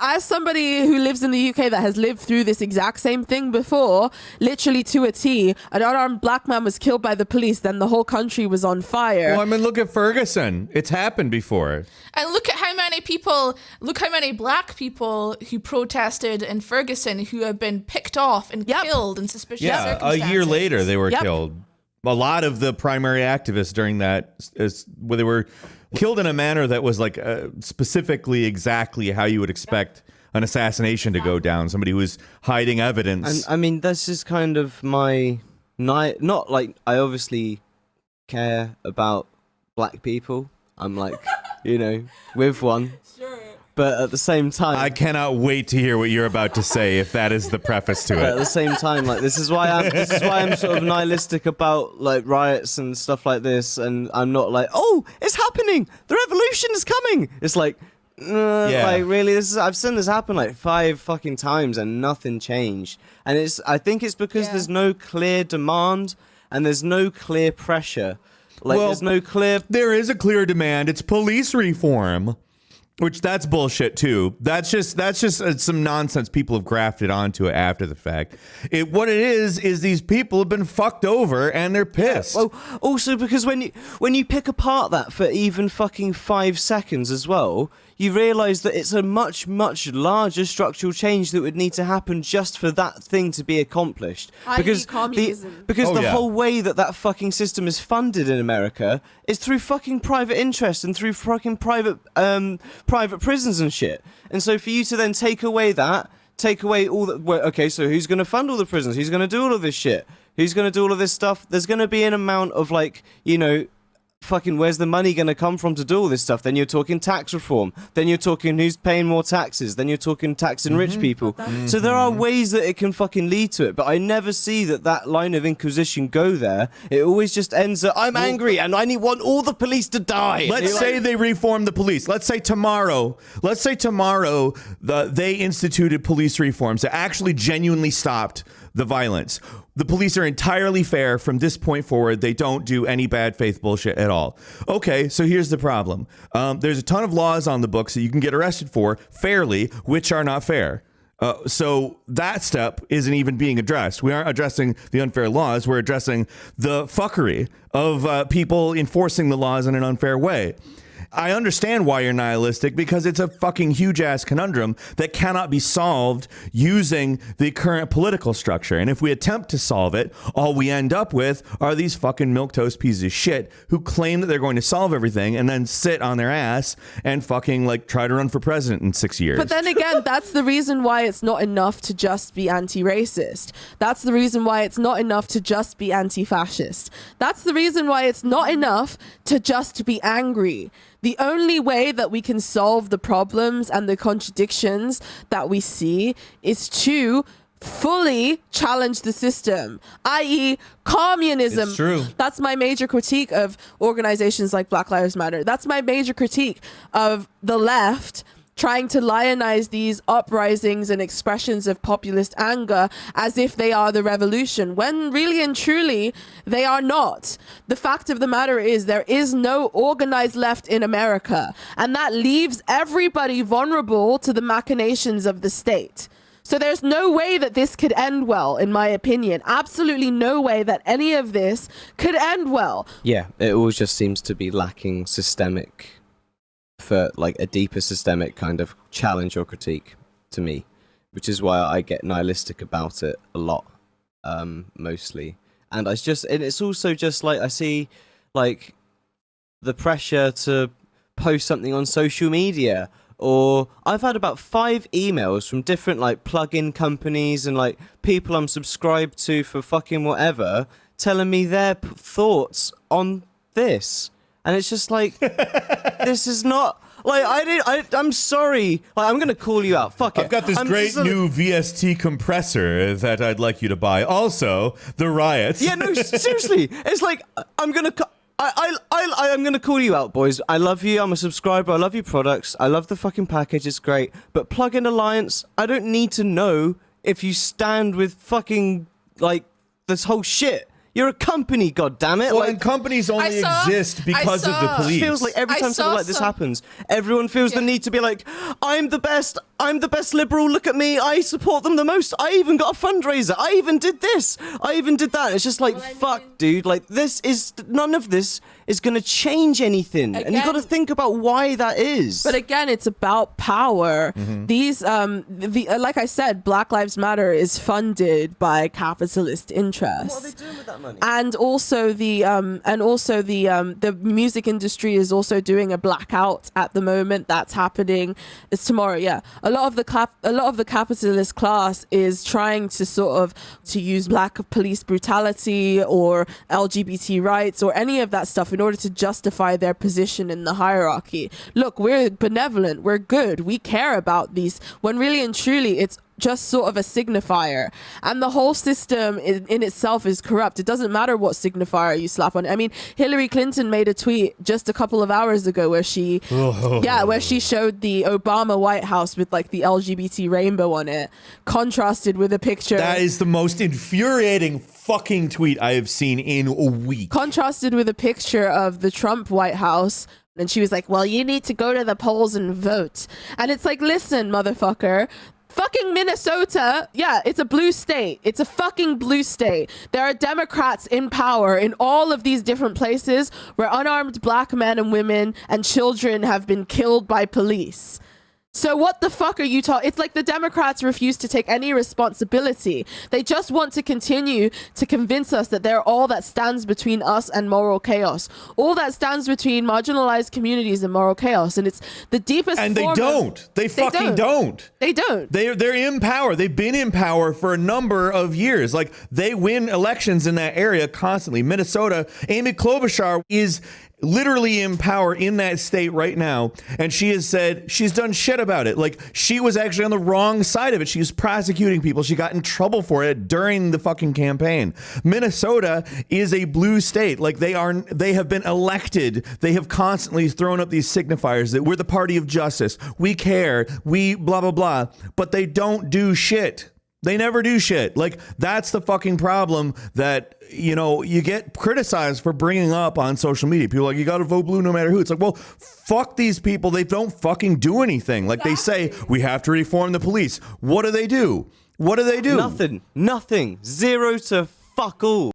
as somebody who lives in the UK that has lived through this exact same thing before, literally to a T, an unarmed black man was killed by the police, then the whole country was on fire. Well, I mean, look at Ferguson. It's happened before. And look how many black people who protested in Ferguson who have been picked off and killed in suspicious circumstances. A year later they were killed. A lot of the primary activists during that where they were killed in a manner that was like specifically exactly how you would expect an assassination to go down. Somebody who was hiding evidence. And I mean, this is kind of my not like I obviously care about black people. I'm like, with one. Sure. But at the same time, I cannot wait to hear what you're about to say if that is the preface to it. But at the same time, like this is why I'm sort of nihilistic about like riots and stuff like this, and I'm not like, oh, it's happening, the revolution is coming. It's like, like really, I've seen this happen like 5 fucking times and nothing changed. And I think it's because there's no clear demand and there's no clear pressure. Like there is a clear demand. It's police reform. Which that's bullshit too. That's just some nonsense people have grafted onto it after the fact. What it is these people have been fucked over and they're pissed. Well, also because when you pick apart that for even fucking 5 seconds as well, you realise that it's a much, much larger structural change that would need to happen just for that thing to be accomplished. Because the whole way that fucking system is funded in America is through fucking private interest and through fucking private prisons and shit. And so for you to then take away all that, okay, so who's going to fund all the prisons? Who's going to do all of this shit? Who's going to do all of this stuff? There's going to be an amount of like, fucking where's the money going to come from to do all this stuff? Then you're talking tax reform. Then you're talking who's paying more taxes. Then you're talking taxing rich people. So there are ways that it can fucking lead to it, but I never see that line of inquisition go there. It always just ends at, I'm angry and I want all the police to die. Let's say they reform the police. Let's say tomorrow they instituted police reforms that actually genuinely stopped the violence. The police are entirely fair from this point forward. They don't do any bad faith bullshit at all. Okay, so here's the problem. There's a ton of laws on the books that you can get arrested for fairly, which are not fair. So that step isn't even being addressed. We aren't addressing the unfair laws. We're addressing the fuckery of people enforcing the laws in an unfair way. I understand why you're nihilistic, because it's a fucking huge ass conundrum that cannot be solved using the current political structure. And if we attempt to solve it, all we end up with are these fucking milquetoast pieces of shit who claim that they're going to solve everything and then sit on their ass and fucking like try to run for president in 6 years. But then again, that's the reason why it's not enough to just be anti-racist. That's the reason why it's not enough to just be anti-fascist. That's the reason why it's not enough to just be angry. The only way that we can solve the problems and the contradictions that we see is to fully challenge the system, i.e. communism. It's true. That's my major critique of organizations like Black Lives Matter. That's my major critique of the left trying to lionize these uprisings and expressions of populist anger as if they are the revolution, when really and truly they are not. The fact of the matter is there is no organized left in America, and that leaves everybody vulnerable to the machinations of the state. So there's no way that this could end well, in my opinion. Absolutely no way that any of this could end well. Yeah, it all just seems to be lacking systemic, for like a deeper systemic kind of challenge or critique to me, which is why I get nihilistic about it a lot, mostly. And it's also just like I see like the pressure to post something on social media, or I've had about 5 emails from different like plugin companies and like people I'm subscribed to for fucking whatever, telling me their thoughts on this. And it's just like, this is not like I'm sorry. Like, I'm gonna call you out. Fuck it. I've got this great new VST compressor that I'd like you to buy. Also, the riots. Yeah, no, seriously. It's like I'm gonna call you out, boys. I love you. I'm a subscriber. I love your products. I love the fucking package. It's great. But Plugin Alliance, I don't need to know if you stand with fucking like this whole shit. You're a company, goddammit. Well, and companies only exist because of the police. It feels like every time something like this happens, everyone feels the need to be like, I'm the best liberal, look at me, I support them the most, I even got a fundraiser, I even did this, I even did that. It's just like, fuck, dude, like none of this is going to change anything. Again, and you got to think about why that is. But again, it's about power. These, like I said, Black Lives Matter is funded by capitalist interests. What are they doing with that money? And also the music industry is also doing a blackout at the moment. That's happening. It's tomorrow. Yeah, a lot of the capitalist class is trying to to use black police brutality or LGBT rights or any of that stuff in order to justify their position in the hierarchy. Look, we're benevolent. We're good. We care about these. When really and truly, it's just sort of a signifier, and the whole system in itself is corrupt. It doesn't matter what signifier you slap on. I mean, Hillary Clinton made a tweet just a couple of hours ago where she showed the Obama White House with like the LGBT rainbow on it, contrasted with a picture. That is the most infuriating fucking tweet I have seen in a week. Contrasted with a picture of the Trump White House. And she was like, well, you need to go to the polls and vote. And it's like, listen, motherfucker, fucking Minnesota, yeah, it's a blue state. It's a fucking blue state. There are Democrats in power in all of these different places where unarmed black men and women and children have been killed by police. So what the fuck are you talking? It's like the Democrats refuse to take any responsibility. They just want to continue to convince us that they're all that stands between us and moral chaos. All that stands between marginalized communities and moral chaos. And it's the deepest And they don't. They fucking don't. They don't. They're in power. They've been in power for a number of years. Like, they win elections in that area constantly. Minnesota, Amy Klobuchar is literally in power in that state right now, and she has said she's done shit about it. Like, she was actually on the wrong side of it. She was prosecuting people. She got in trouble for it during the fucking campaign. Minnesota is a blue state. Like, they have been elected. They have constantly thrown up these signifiers that we're the party of justice. We care. We blah, blah, blah. But they don't do shit. They never do shit. Like, that's the fucking problem that, you know, you get criticized for bringing up on social media. People are like, you got to vote blue no matter who. It's like, well, fuck these people. They don't fucking do anything. Like, they say we have to reform the police. What do they do? What do they do? Nothing. Zero to fuck all.